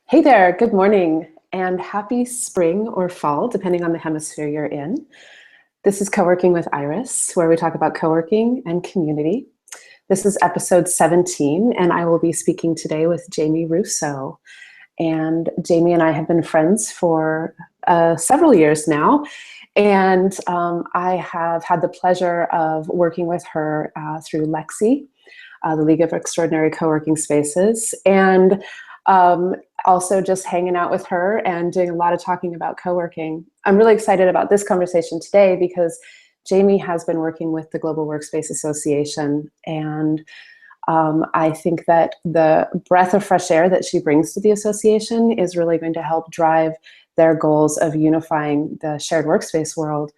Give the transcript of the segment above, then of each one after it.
Hey there, good morning, and happy spring or fall, depending on the hemisphere you're in. This is Coworking with Iris, where we talk about coworking and community. This is episode 17, and I will be speaking today with Jamie Russo. And Jamie and I have been friends for several years now, and I have had the pleasure of working with her through Lexi, the League of Extraordinary Co-working Spaces, and also just hanging out with her and doing a lot of talking about co-working. I'm really excited about this conversation today because Jamie has been working with the Global Workspace Association, and I think that the breath of fresh air that she brings to the association is really going to help drive their goals of unifying the shared workspace world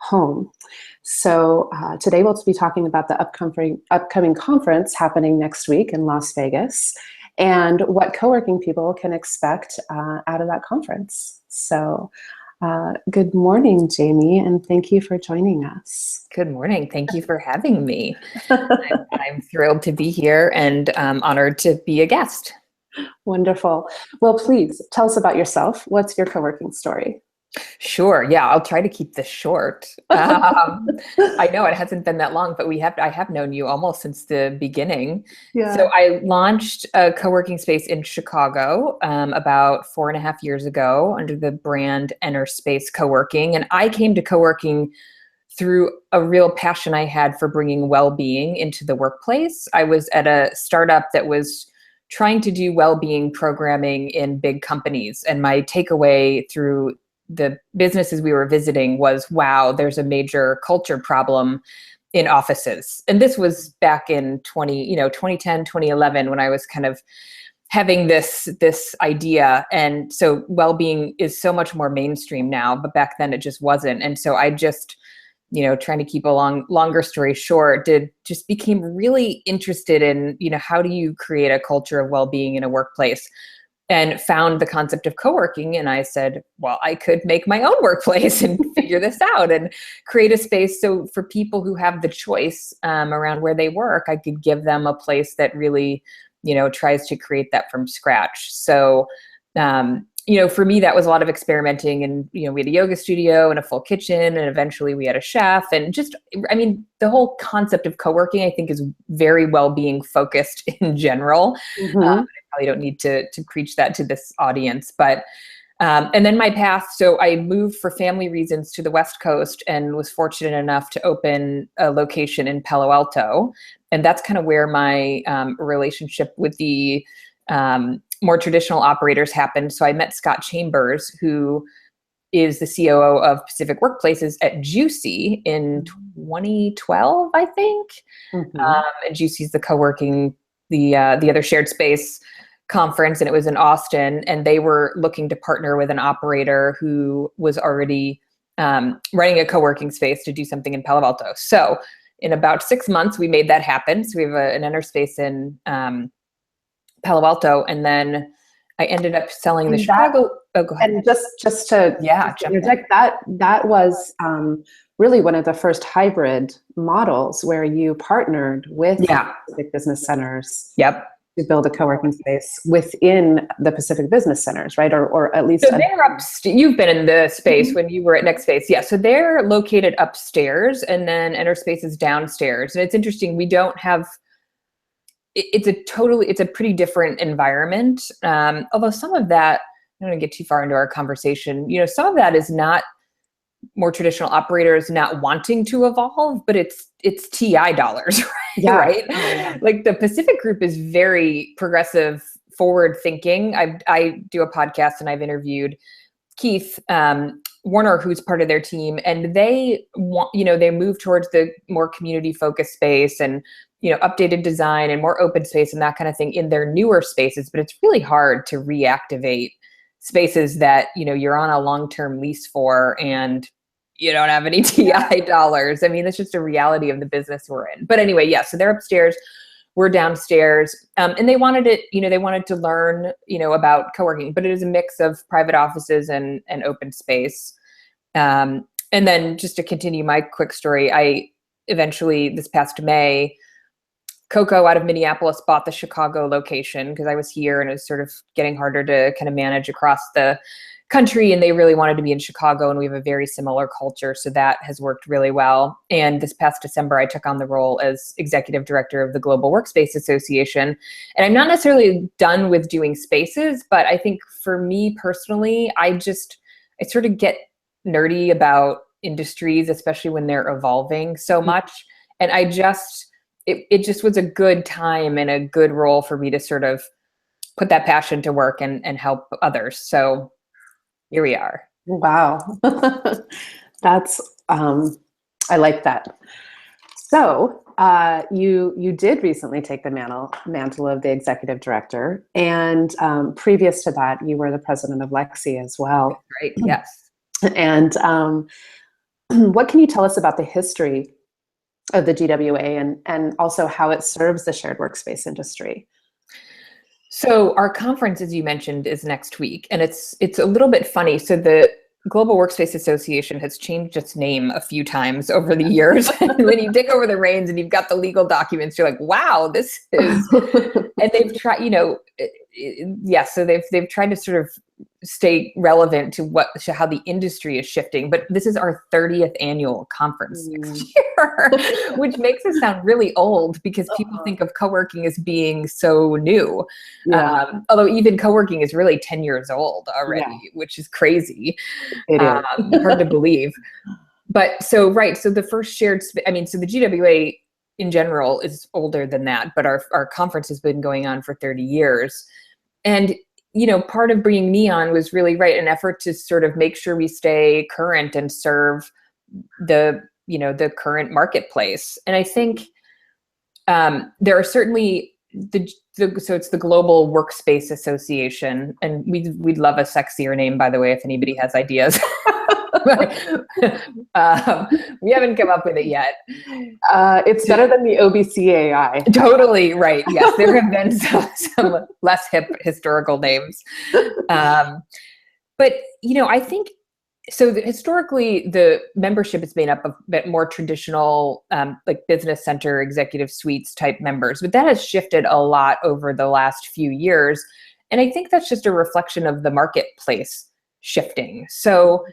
home. So today we'll be talking about the upcoming conference happening next week in Las Vegas, and what co-working people can expect out of that conference. So good morning, Jamie, and thank you for joining us. Good morning. Thank you for having me. I'm thrilled to be here and honored to be a guest. Wonderful. Well, please tell us about yourself. What's your co-working story? Sure. Yeah, I'll try to keep this short. I know it hasn't been that long, but I have known you almost since the beginning. Yeah. So I launched a co-working space in Chicago about 4.5 years ago under the brand Enter Space Co-working. And I came to co-working through a real passion I had for bringing well-being into the workplace. I was at a startup that was trying to do well-being programming in big companies. And my takeaway through the businesses we were visiting was, wow, there's a major culture problem in offices. And this was back in 2010, 2011, when I was kind of having this idea. And so well-being is so much more mainstream now, but back then it just wasn't. And so I just, trying to keep a longer story short, just became really interested in, how do you create a culture of well-being in a workplace? And found the concept of co-working. And I said, well, I could make my own workplace and figure this out and create a space. So for people who have the choice around where they work, I could give them a place that really, tries to create that from scratch. So, for me, that was a lot of experimenting, and, we had a yoga studio and a full kitchen, and eventually we had a chef, and the whole concept of co-working, I think, is very well-being focused in general. Mm-hmm. I probably don't need to preach that to this audience, but, and then my path, so I moved for family reasons to the West Coast and was fortunate enough to open a location in Palo Alto. And that's kind of where my relationship with the more traditional operators happened. So I met Scott Chambers, who is the COO of Pacific Workplaces at Juicy in 2012, I think. Mm-hmm. And Juicy is the co-working, the other shared space conference, and it was in Austin. And they were looking to partner with an operator who was already running a co-working space to do something in Palo Alto. So in about 6 months, we made that happen. So we have an Enter Space in Palo Alto, and then I ended up selling the Chicago. Oh, go ahead. And just to interject, that was really one of the first hybrid models where you partnered with Pacific Business Centers. Yep. To build a co-working space within the Pacific Business Centers, right? Or at least. So they're upstairs. You've been in the space when you were at Next Space. Yeah. So they're located upstairs, and then Enter Space is downstairs. And it's interesting. We don't have. It's a pretty different environment. Although some of that, I don't want to get too far into our conversation. Some of that is not more traditional operators not wanting to evolve, but it's TI dollars, right? Yeah. Right? Oh, yeah. Like the Pacific Group is very progressive, forward thinking. I do a podcast and I've interviewed Keith Warner, who's part of their team, and they want, they move towards the more community focused space and, updated design and more open space and that kind of thing in their newer spaces. But it's really hard to reactivate spaces that, you're on a long-term lease for and you don't have any TI dollars. I mean, it's just a reality of the business we're in. But anyway, yeah, so they're upstairs, we're downstairs, and they wanted to learn, about co-working, but it is a mix of private offices and open space. And then just to continue my quick story, I eventually, this past May, Coco out of Minneapolis bought the Chicago location because I was here and it was sort of getting harder to kind of manage across the country, and they really wanted to be in Chicago, and we have a very similar culture, so that has worked really well. And this past December, I took on the role as executive director of the Global Workspace Association. And I'm not necessarily done with doing spaces, but I think for me personally, I sort of get nerdy about industries, especially when they're evolving so much. And it just was a good time and a good role for me to sort of put that passion to work and help others. So here we are. Wow. That's, I like that. So you did recently take the mantle of the executive director. And previous to that, you were the president of Lexi as well. Right, yes. And what can you tell us about the history of the GWA and also how it serves the shared workspace industry? So our conference, as you mentioned, is next week, and it's a little bit funny. So the Global Workspace Association has changed its name a few times over the years. When you dig over the reins and you've got the legal documents, you're like, wow, this is, and they've tried, so they've tried to sort of stay relevant to how the industry is shifting. But this is our 30th annual conference next year, which makes us sound really old because people think of coworking as being so new. Yeah. Although even coworking is really 10 years old already, which is crazy. It is. Hard to believe. But so the first shared, so the GWA in general is older than that, but our conference has been going on for 30 years. And part of bringing me on was really an effort to sort of make sure we stay current and serve the current marketplace. And I think there are certainly so it's the Global Workspace Association, and we'd love a sexier name, by the way, if anybody has ideas. We haven't come up with it yet. It's better than the OBCAI. Totally right. Yes, there have been some less hip historical names. But I think so. Historically, the membership is made up of a bit more traditional, like business center, executive suites type members, but that has shifted a lot over the last few years, and I think that's just a reflection of the marketplace shifting. So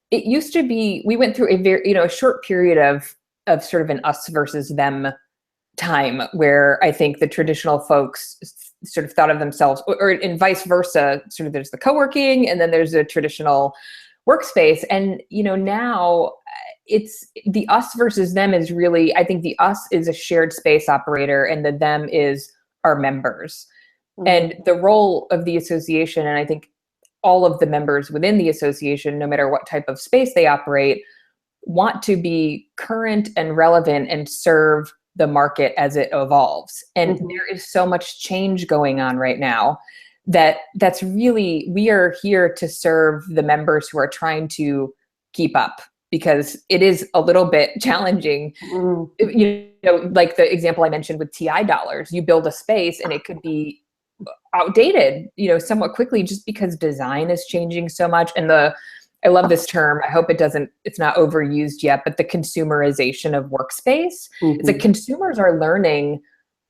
it used to be, we went through a very, a short period of sort of an us versus them time where I think the traditional folks sort of thought of themselves, or and vice versa, sort of there's the coworking and then there's a traditional workspace. And, now it's the us versus them is really, I think the us is a shared space operator and the them is our members. Mm-hmm. And the role of the association, and I think all of the members within the association, no matter what type of space they operate, want to be current and relevant and serve the market as it evolves. And there is so much change going on right now that's really, we are here to serve the members who are trying to keep up, because it is a little bit challenging. Like the example I mentioned with TI dollars, you build a space and it could be outdated, somewhat quickly, just because design is changing so much. And I love this term. I hope it's not overused yet, but the consumerization of workspace. It's like consumers are learning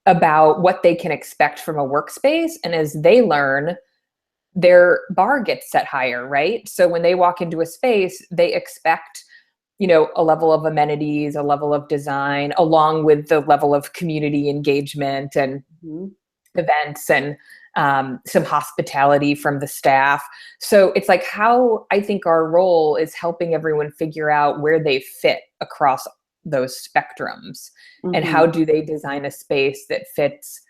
about what they can expect from a workspace. And as they learn, their bar gets set higher, right? So when they walk into a space, they expect, a level of amenities, a level of design, along with the level of community engagement and events and some hospitality from the staff. So it's like how I think our role is helping everyone figure out where they fit across those spectrums and how do they design a space that fits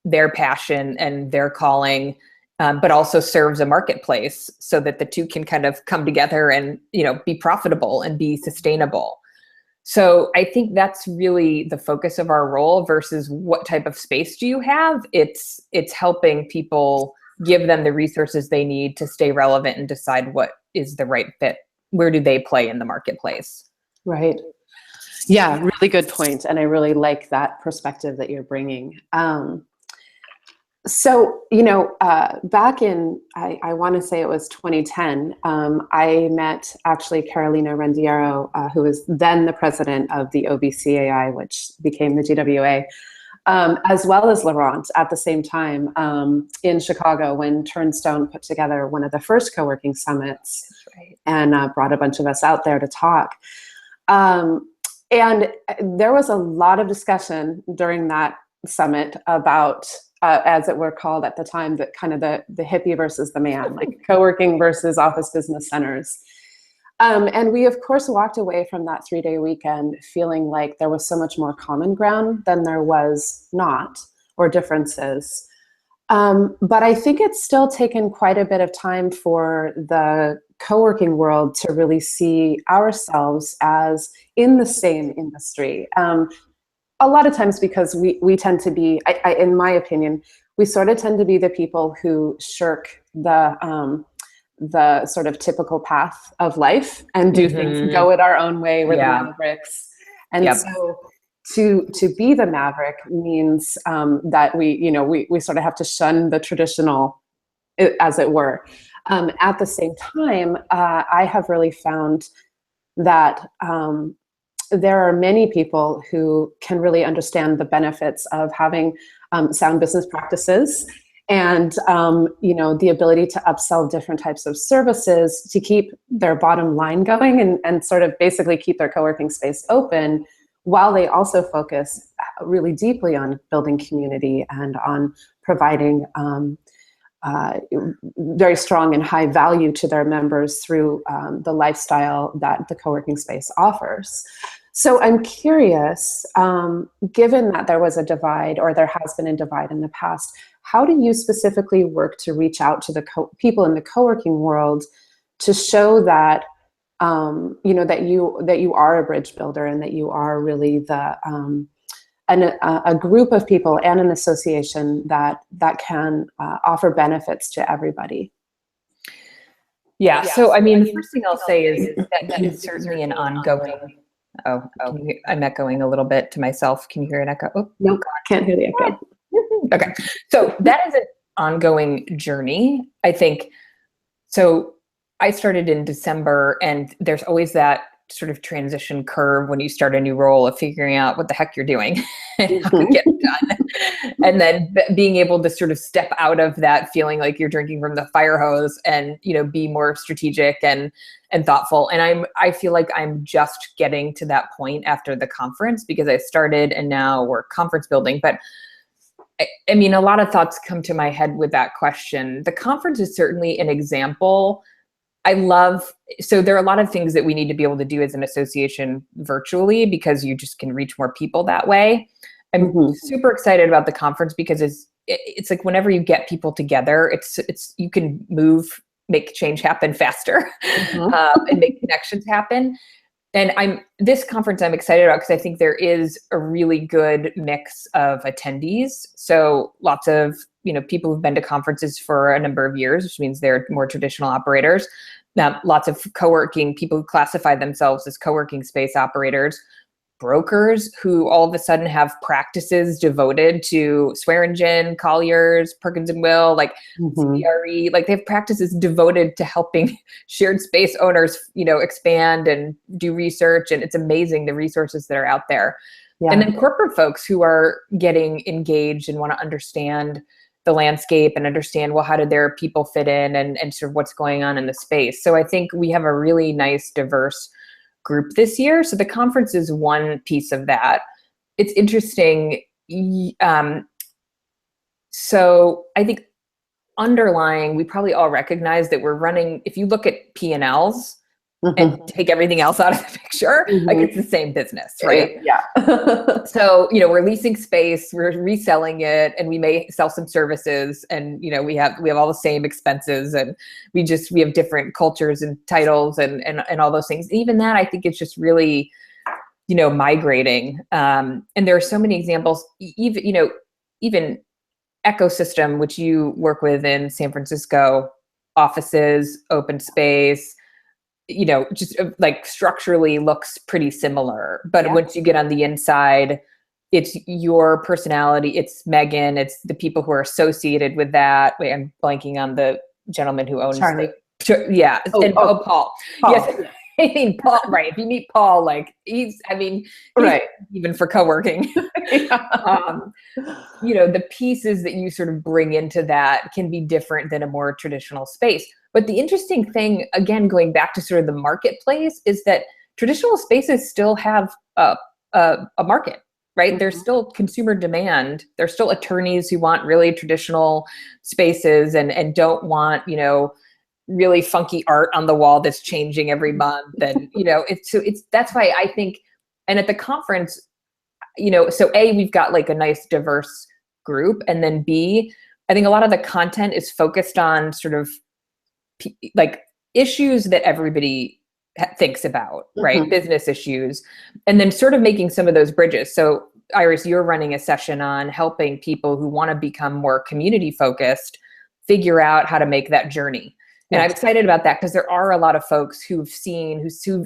their passion and their calling, but also serves a marketplace so that the two can kind of come together and, be profitable and be sustainable. So I think that's really the focus of our role versus what type of space do you have? It's helping people, give them the resources they need to stay relevant and decide what is the right fit. Where do they play in the marketplace? Right. Yeah, really good point. And I really like that perspective that you're bringing. So, back in, I want to say it was 2010, I met actually Carolina Rendiero, who was then the president of the OBCAI, which became the GWA. as well as Laurent at the same time in Chicago when Turnstone put together one of the first co-working summits. That's right. And brought a bunch of us out there to talk. And there was a lot of discussion during that summit about, as it were called at the time, that kind of the hippie versus the man, like co-working versus office business centers. And we, of course, walked away from that 3-day weekend feeling like there was so much more common ground than there was not, or differences. But I think it's still taken quite a bit of time for the co-working world to really see ourselves as in the same industry. A lot of times because we tend to be, in my opinion, we sort of tend to be the people who shirk the sort of typical path of life and do things, go it our own way. We're the mavericks. And so to be the maverick means that we sort of have to shun the traditional, as it were. At the same time, I have really found that there are many people who can really understand the benefits of having sound business practices and the ability to upsell different types of services to keep their bottom line going and sort of basically keep their co-working space open, while they also focus really deeply on building community and on providing very strong and high value to their members through the lifestyle that the co-working space offers. So I'm curious, given that there was a divide, or there has been a divide in the past, how do you specifically work to reach out to the people in the co-working world to show that that you are a bridge builder and that you are really a group of people and an association that can offer benefits to everybody? Yeah. So, I mean, the first thing I'll say is that is certainly an ongoing. I'm echoing a little bit to myself. Can you hear an echo? Oh, nope, can't hear the echo. Okay. So that is an ongoing journey, I think. So I started in December, and there's always that sort of transition curve when you start a new role of figuring out what the heck you're doing and how to get it done. And then being able to sort of step out of that feeling like you're drinking from the fire hose and, be more strategic and thoughtful. And I feel like I'm just getting to that point after the conference, because I started and now we're conference building. But I mean, a lot of thoughts come to my head with that question. The conference is certainly an example. So there are a lot of things that we need to be able to do as an association virtually, because you just can reach more people that way. I'm super excited about the conference because it's like whenever you get people together, it's you can make change happen faster and make connections happen. And this conference I'm excited about because I think there is a really good mix of attendees. So lots of people who've been to conferences for a number of years, which means they're more traditional operators. Now, lots of co-working people who classify themselves as co-working space operators, brokers who all of a sudden have practices devoted to Swearingen, Colliers, Perkins and Will, like CBRE, like they have practices devoted to helping shared space owners, expand and do research. And it's amazing the resources that are out there. Yeah. And then corporate folks who are getting engaged and want to understand the landscape and understand, well, how did their people fit in and sort of what's going on in the space. So I think we have a really nice, diverse group this year. So the conference is one piece of that. It's interesting. So I think underlying, we probably all recognize that we're running, if you look at P&Ls and take everything else out of the picture, like it's the same business, right? Yeah. So, we're leasing space, we're reselling it, and we may sell some services, and, we have all the same expenses, and we have different cultures and titles and all those things. Even that, I think it's just really, migrating. And there are so many examples, even ecosystem, which you work with in San Francisco, offices, open space, just like structurally looks pretty similar. But once you get on the inside, it's your personality, it's Megan, it's the people who are associated with that. Wait, I'm blanking on the gentleman who owns Charlie. Paul. Paul. Yes. I mean, Paul, right. If you meet Paul, like he's Right. even for co-working. Yeah. The pieces that you sort of bring into that can be different than a more traditional space. But the interesting thing, again, going back to sort of the marketplace, is that traditional spaces still have a market, right? There's still consumer demand. There's still attorneys who want really traditional spaces and don't want, really funky art on the wall that's changing every month. And, that's why I think, and at the conference, so A, we've got like a nice diverse group. And then B, I think a lot of the content is focused on sort of like issues that everybody thinks about, right? Business issues, and then sort of making some of those bridges. So Iris, you're running a session on helping people who want to become more community focused figure out how to make that journey. And I'm excited about that because there are a lot of folks who've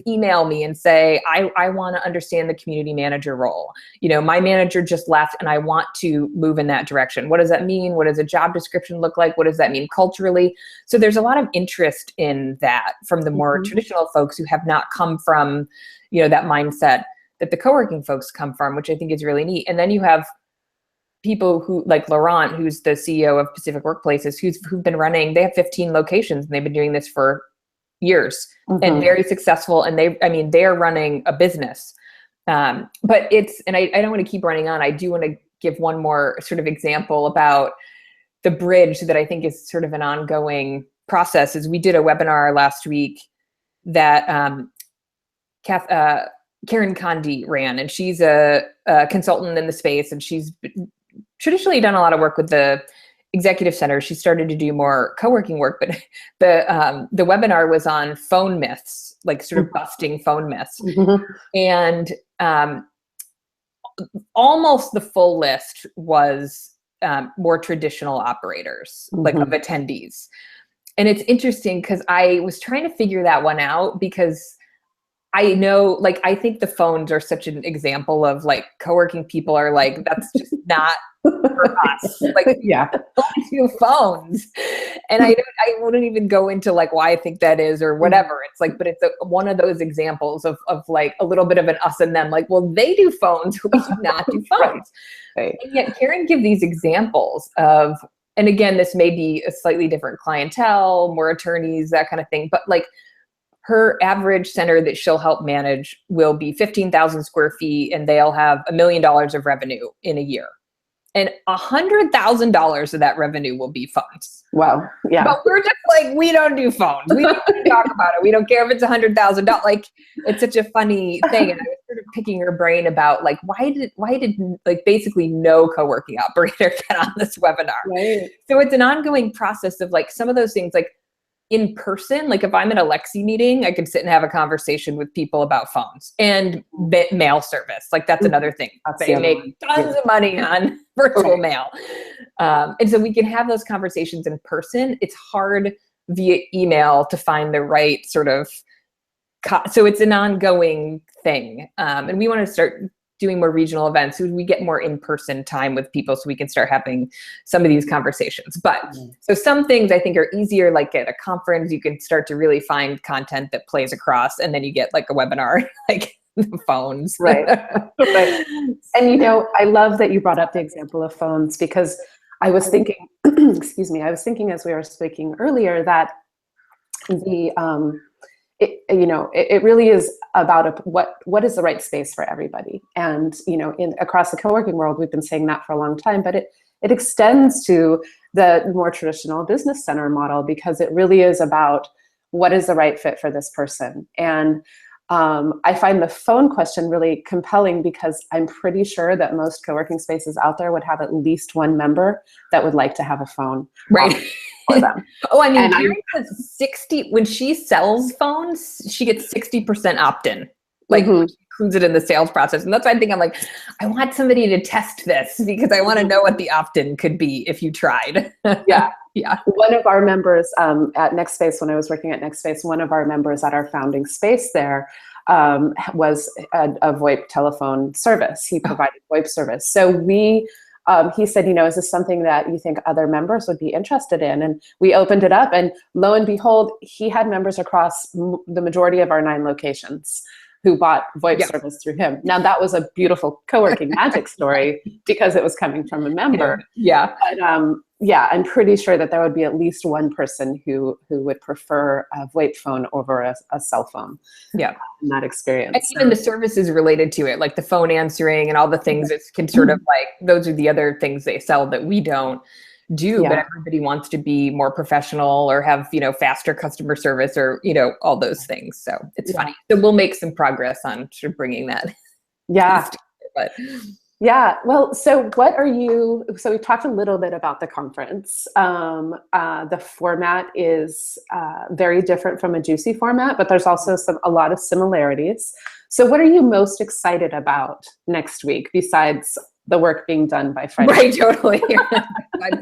email me and say, I want to understand the community manager role. My manager just left and I want to move in that direction. What does that mean? What does a job description look like? What does that mean culturally? So there's a lot of interest in that from the more traditional folks who have not come from, that mindset that the co-working folks come from, which I think is really neat. And then you have people who, like Laurent, who's the CEO of Pacific Workplaces, who've been running, they have 15 locations and they've been doing this for years and very successful. And they are running a business. But I don't want to keep running on. I do want to give one more sort of example about the bridge that I think is sort of an ongoing process. Is we did a webinar last week that Karen Condi ran, and she's a consultant in the space, and she's traditionally done a lot of work with the executive center. She started to do more co-working work, but the webinar was on phone myths, like sort of busting phone myths. And almost the full list was more traditional operators, like of attendees. And it's interesting because I was trying to figure that one out because I know, like, I think the phones are such an example of like co-working people are like, that's just not for us. Like, only do phones. And I wouldn't even go into like why I think that is or whatever. It's like, but it's one of those examples of like a little bit of an us and them, like, well, they do phones, we do not do phones. Right. And yet Karen give these examples of, and again, this may be a slightly different clientele, more attorneys, that kind of thing. But like, her average center that she'll help manage will be 15,000 square feet and they'll have $1 million of revenue in a year. And $100,000 of that revenue will be phones. Wow. Yeah. But we're just like, we don't do phones. We don't talk about it. We don't care if it's $100,000. Like, it's such a funny thing. And I was sort of picking her brain about like, why did like basically no co-working operator get on this webinar? Right. So it's an ongoing process of like some of those things, like, in person, like if I'm at a Lexi meeting, I could sit and have a conversation with people about phones and mail service. Like that's another thing. They make tons of money on virtual mail. And so we can have those conversations in person. It's hard via email to find the right sort of, so it's an ongoing thing. And we want to start doing more regional events so we get more in-person time with people so we can start having some of these conversations. But so some things I think are easier, like at a conference, you can start to really find content that plays across, and then you get like a webinar, like the phones. Right. Right. And I love that you brought up the example of phones because I was thinking, excuse me, I was thinking as we were speaking earlier that it really is about what is the right space for everybody. And, across the co-working world, we've been saying that for a long time, but it extends to the more traditional business center model because it really is about what is the right fit for this person. And I find the phone question really compelling because I'm pretty sure that most co-working spaces out there would have at least one member that would like to have a phone. Right. For them. Oh, I mean, Karen says 60, when she sells phones, she gets 60% opt-in. Like she includes it in the sales process. And that's why I think I'm like, I want somebody to test this because I want to know what the opt-in could be if you tried. Yeah. Yeah. One of our members at Next Space, when I was working at Next Space, one of our members at our founding space there was a VoIP telephone service. He provided VoIP service. So we he said, is this something that you think other members would be interested in? And we opened it up, and lo and behold, he had members across the majority of our 9 locations who bought VoIP service through him. Now, that was a beautiful co-working magic story because it was coming from a member. Yeah. But I'm pretty sure that there would be at least one person who would prefer a VoIP phone over a cell phone. Yeah. In that experience. And even the services related to it, like the phone answering and all the things that can sort of those are the other things they sell that we don't do, but everybody wants to be more professional or have, faster customer service or, all those things. So it's funny. So we'll make some progress on sort of bringing that. Yeah. But well, so we talked a little bit about the conference. The format is very different from a Juicy format, but there's also a lot of similarities. So what are you most excited about next week besides the work being done by Friday? Right, totally.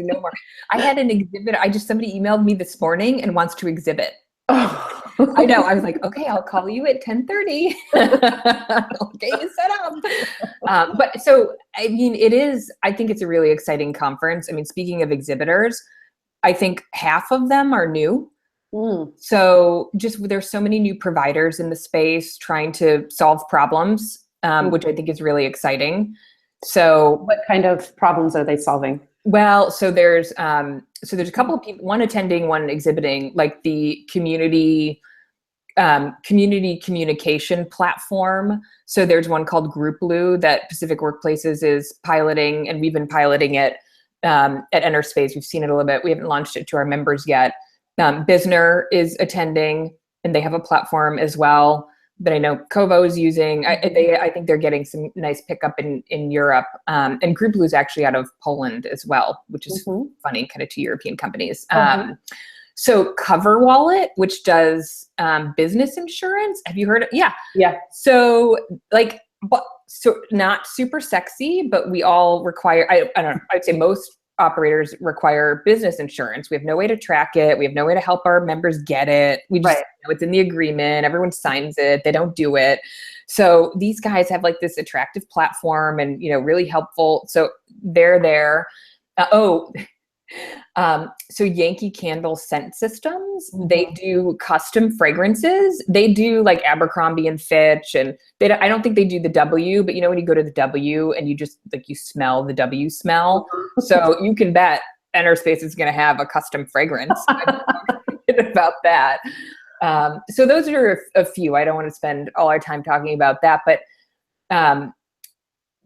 No more. I had an exhibit. Somebody emailed me this morning and wants to exhibit. Oh. I know. I was like, okay, I'll call you at 10:30. I'll get you set up. But so, I think it's a really exciting conference. Speaking of exhibitors, I think half of them are new. So there's so many new providers in the space trying to solve problems, which I think is really exciting. So what kind of problems are they solving? Well, so there's a couple of people, one attending, one exhibiting, like the community communication platform. So there's one called Group Blue that Pacific Workplaces is piloting, and we've been piloting it at EnterSpace. We've seen it a little bit. We haven't launched it to our members yet. Bisner is attending, and they have a platform as well that I know Kovo is using. I think they're getting some nice pickup in Europe. And Group Blue is actually out of Poland as well, which is funny, kind of 2 European companies. So Cover Wallet, which does business insurance. Have you heard of it? Yeah. Yeah. So so not super sexy, but we all require, I don't know, I'd say most operators require business insurance. We have no way to track it. We have no way to help our members get it. We just know it's in the agreement. Everyone signs it. They don't do it. So these guys have like this attractive platform and, really helpful. So they're there. So Yankee Candle Scent Systems, they do custom fragrances. They do like Abercrombie and Fitch, and I don't think they do the W, but when you go to the W and you just you smell the W smell. So you can bet EnterSpace is going to have a custom fragrance. I'm excited about that. So those are a few. I don't want to spend all our time talking about that, but so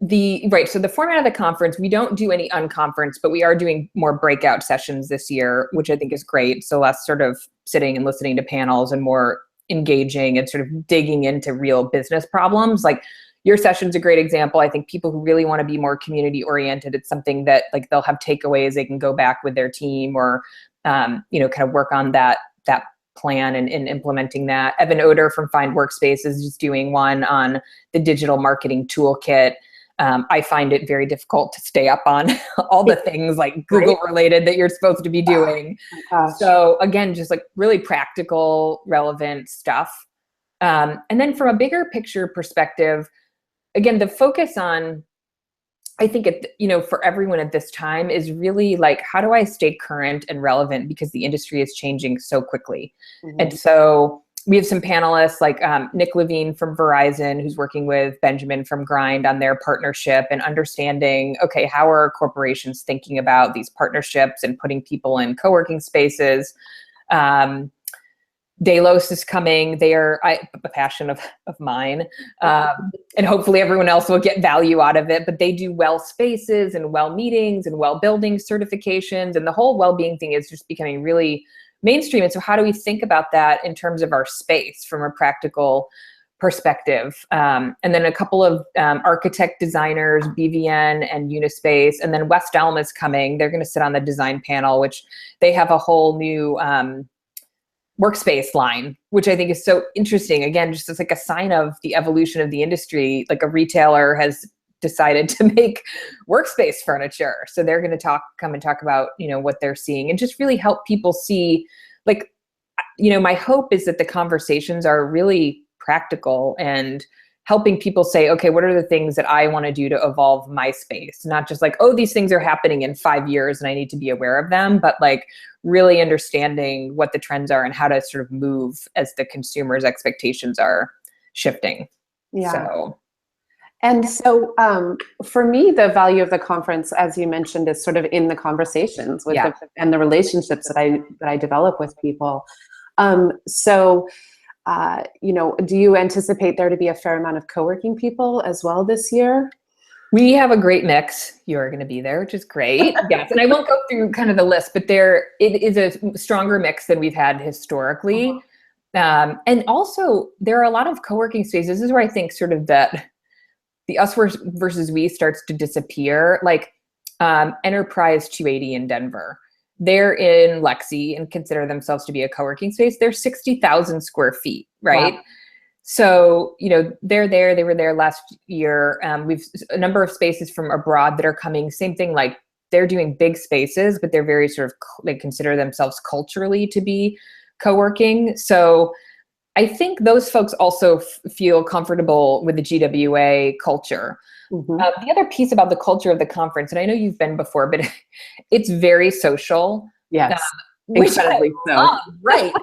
the format of the conference, we don't do any unconference, but we are doing more breakout sessions this year, which I think is great. So less sort of sitting and listening to panels and more engaging and sort of digging into real business problems. Like your session's a great example. I think people who really want to be more community oriented, it's something that they'll have takeaways they can go back with their team or, kind of work on that plan and implementing that. Evan Oder from Find Workspace is just doing one on the digital marketing toolkit. I find it very difficult to stay up on all the things like Google related that you're supposed to be doing. So again, just really practical, relevant stuff. And then from a bigger picture perspective, again, the focus on, I think, for everyone at this time is really how do I stay current and relevant because the industry is changing so quickly. And so we have some panelists like Nick Levine from Verizon, who's working with Benjamin from Grind on their partnership and understanding, okay, how are corporations thinking about these partnerships and putting people in co-working spaces? Delos is coming. They are a passion of mine. And hopefully everyone else will get value out of it. But they do well spaces and well meetings and well building certifications. And the whole well-being thing is just becoming really mainstream. And so how do we think about that in terms of our space from a practical perspective? And then a couple of architect designers, BVN and Unispace, and then West Elm is coming. They're going to sit on the design panel, which they have a whole new workspace line, which I think is so interesting. Again, just as a sign of the evolution of the industry, a retailer has decided to make workspace furniture. So they're going to come and talk about, what they're seeing and just really help people see, my hope is that the conversations are really practical and helping people say, okay, what are the things that I want to do to evolve my space? Not just like, oh, these things are happening in 5 years and I need to be aware of them, but like really understanding what the trends are and how to sort of move as the consumer's expectations are shifting. Yeah. So. And so for me, the value of the conference, as you mentioned, is sort of in the conversations with and the relationships that I develop with people. Do you anticipate there to be a fair amount of co-working people as well this year? We have a great mix. You're going to be there, which is great. Yes. And I won't go through kind of the list, but it is a stronger mix than we've had historically. And also there are a lot of co-working spaces. This is where I think sort of that the us versus we starts to disappear. Like Enterprise 280 in Denver. They're in Lexi and consider themselves to be a co-working space. They're 60,000 square feet, right? Wow. So, they're there. They were there last year. We've a number of spaces from abroad that are coming. Same thing, like they're doing big spaces, but they're very sort of, they consider themselves culturally to be co-working. So I think those folks also feel comfortable with the GWA culture. Mm-hmm. The other piece about the culture of the conference, and I know you've been before, but it's very social. Yes, incredibly so. Right.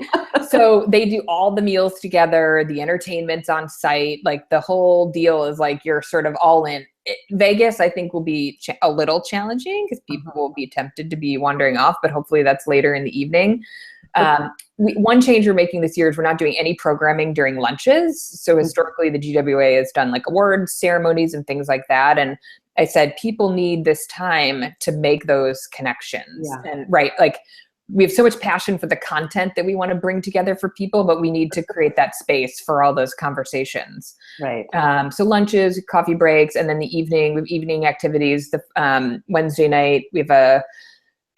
So they do all the meals together, the entertainment's on site, like the whole deal is like you're sort of all in. Vegas, I think, will be a little challenging because people will be tempted to be wandering off, but hopefully that's later in the evening. One change we're making this year is we're not doing any programming during lunches. So historically, the GWA has done like awards ceremonies and things like that. And I said, people need this time to make those connections. Yeah. And like we have so much passion for the content that we want to bring together for people, but we need to create that space for all those conversations. Right. So lunches, coffee breaks, and then the evening, we have evening activities. The Wednesday night, we have a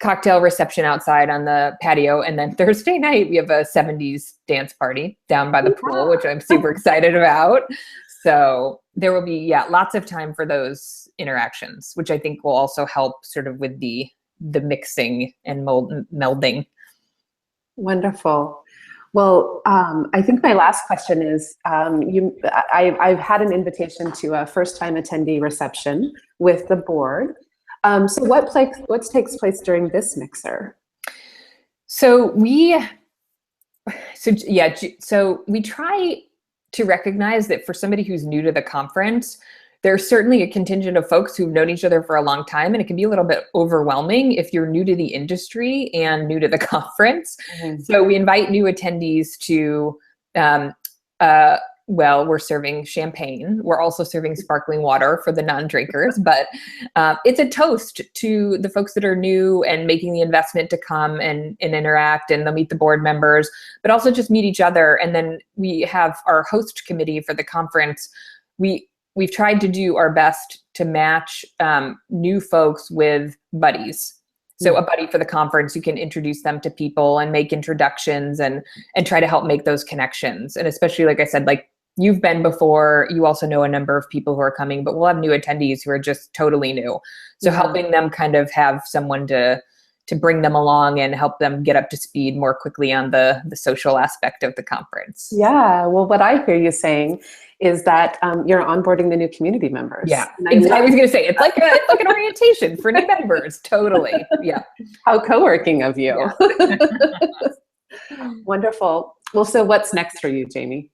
cocktail reception outside on the patio. And then Thursday night, we have a 70s dance party down by the pool, which I'm super excited about. So there will be, lots of time for those interactions, which I think will also help sort of with the mixing and melding. Wonderful. Well, I think my last question is, I've had an invitation to a first-time attendee reception with the board. So what takes place during this mixer? So we try to recognize that for somebody who's new to the conference, there's certainly a contingent of folks who've known each other for a long time, and it can be a little bit overwhelming if you're new to the industry and new to the conference. Mm-hmm. So we invite new attendees to we're serving champagne. We're also serving sparkling water for the non-drinkers, but it's a toast to the folks that are new and making the investment to come and interact, and they'll meet the board members, but also just meet each other. And then we have our host committee for the conference. We've tried to do our best to match new folks with buddies. So a buddy for the conference, you can introduce them to people and make introductions and try to help make those connections. And especially, like I said, like you've been before, you also know a number of people who are coming, but we'll have new attendees who are just totally new. So helping them kind of have someone to bring them along and help them get up to speed more quickly on the social aspect of the conference. Yeah, well, what I hear you saying is that you're onboarding the new community members. Yeah, I was going to say, it's like an orientation for new members. Totally, yeah. How co-working of you. Yeah. Wonderful. Well, so what's next for you, Jamie?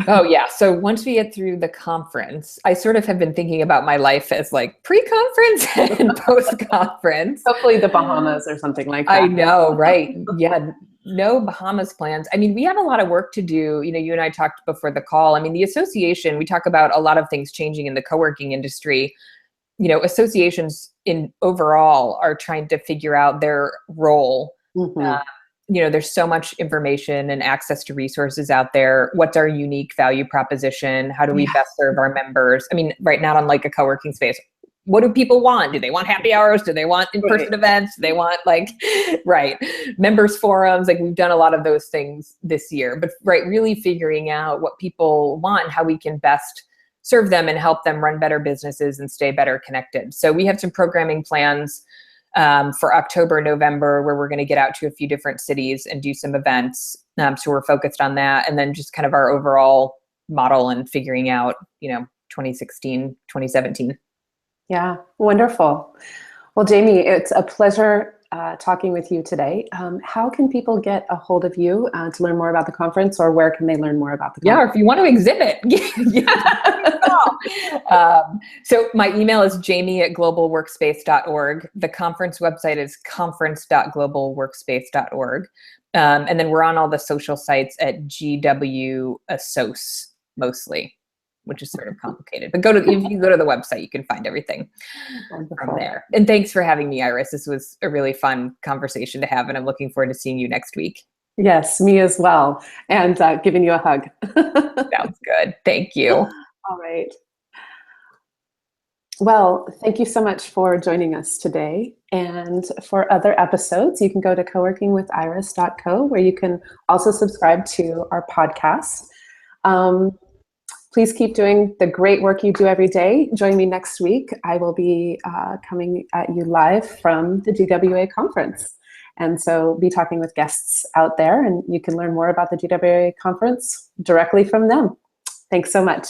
Oh yeah. So once we get through the conference, I sort of have been thinking about my life as like pre-conference and post-conference. Hopefully the Bahamas or something like that. I know, right? Yeah. No Bahamas plans. I mean, we have a lot of work to do. You and I talked before the call. I mean, the association, we talk about a lot of things changing in the co-working industry. Associations in overall are trying to figure out their role. Mm-hmm. There's so much information and access to resources out there. What's our unique value proposition? How do we best serve our members? I mean, right now, on like a co-working space, what do people want? Do they want happy hours? Do they want in-person events? Do they want members forums? Like we've done a lot of those things this year, but really figuring out what people want and how we can best serve them and help them run better businesses and stay better connected. So we have some programming plans for October, November, where we're going to get out to a few different cities and do some events. So we're focused on that. And then just kind of our overall model and figuring out, 2016, 2017. Yeah, wonderful. Well, Jamie, it's a pleasure talking with you today. How can people get a hold of you to learn more about the conference, or where can they learn more about the conference? Yeah, or if you want to exhibit. So my email is jamie@globalworkspace.org. The conference website is conference.globalworkspace.org. And then we're on all the social sites at GWA Assoc mostly, which is sort of complicated. But if you go to the website, you can find everything from there. And thanks for having me, Iris. This was a really fun conversation to have, and I'm looking forward to seeing you next week. Yes, me as well. And giving you a hug. Sounds good. Thank you. All right. Well, thank you so much for joining us today. And for other episodes, you can go to coworkingwithiris.co, where you can also subscribe to our podcast. Please keep doing the great work you do every day. Join me next week. I will be coming at you live from the GWA Conference. And so be talking with guests out there, and you can learn more about the GWA Conference directly from them. Thanks so much.